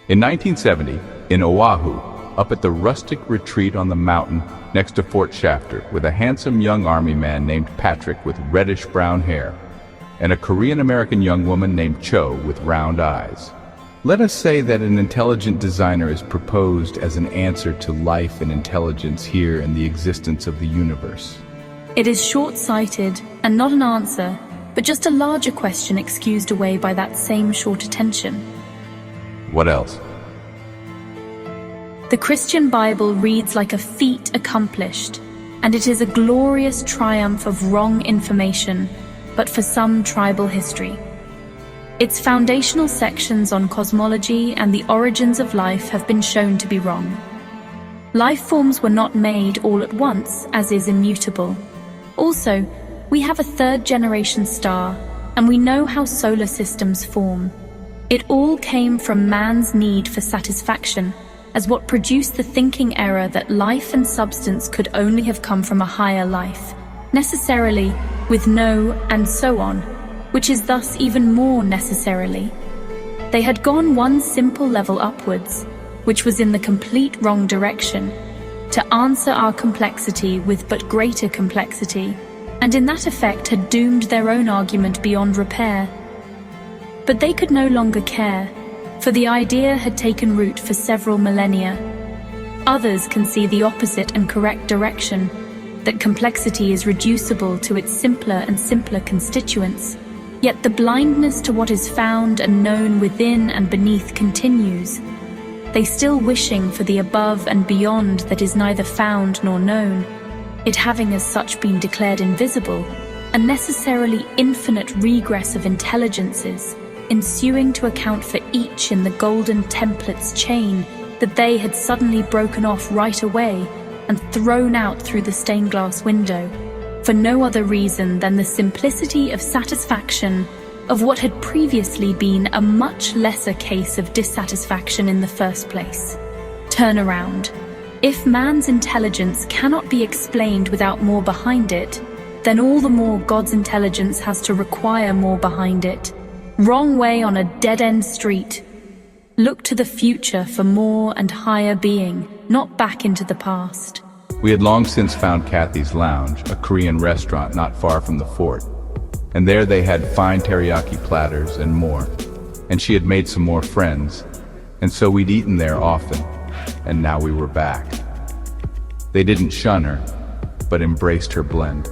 In 1970, in Oahu, up at the rustic retreat on the mountain next to Fort Shafter, with a handsome young army man named Patrick with reddish-brown hair, and a Korean-American young woman named Cho with round eyes. Let us say that an intelligent designer is proposed as an answer to life and intelligence here in the existence of the universe. It is short-sighted and not an answer, but just a larger question excused away by that same short attention. What else? The Christian Bible reads like a feat accomplished, and it is a glorious triumph of wrong information, but for some tribal history. Its foundational sections on cosmology and the origins of life have been shown to be wrong. Life forms were not made all at once, as is immutable. Also, we have a third-generation star, and we know how solar systems form. It all came from man's need for satisfaction, as what produced the thinking error that life and substance could only have come from a higher life, necessarily, with no and so on, which is thus even more necessarily. They had gone one simple level upwards, which was in the complete wrong direction, to answer our complexity with but greater complexity, and in that effect had doomed their own argument beyond repair. But they could no longer care, for the idea had taken root for several millennia. Others can see the opposite and correct direction, that complexity is reducible to its simpler and simpler constituents, yet the blindness to what is found and known within and beneath continues, they still wishing for the above and beyond that is neither found nor known, it having as such been declared invisible, a necessarily infinite regress of intelligences, ensuing to account for each in the golden template's chain that they had suddenly broken off right away and thrown out through the stained glass window, for no other reason than the simplicity of satisfaction of what had previously been a much lesser case of dissatisfaction in the first place. Turn around. If man's intelligence cannot be explained without more behind it, then all the more God's intelligence has to require more behind it. Wrong way on a dead-end street. Look to the future for more and higher being, not back into the past. We had long since found Kathy's Lounge, a Korean restaurant not far from the fort, and there they had fine teriyaki platters and more, and she had made some more friends, and so we'd eaten there often, and now we were back. They didn't shun her, but embraced her blend.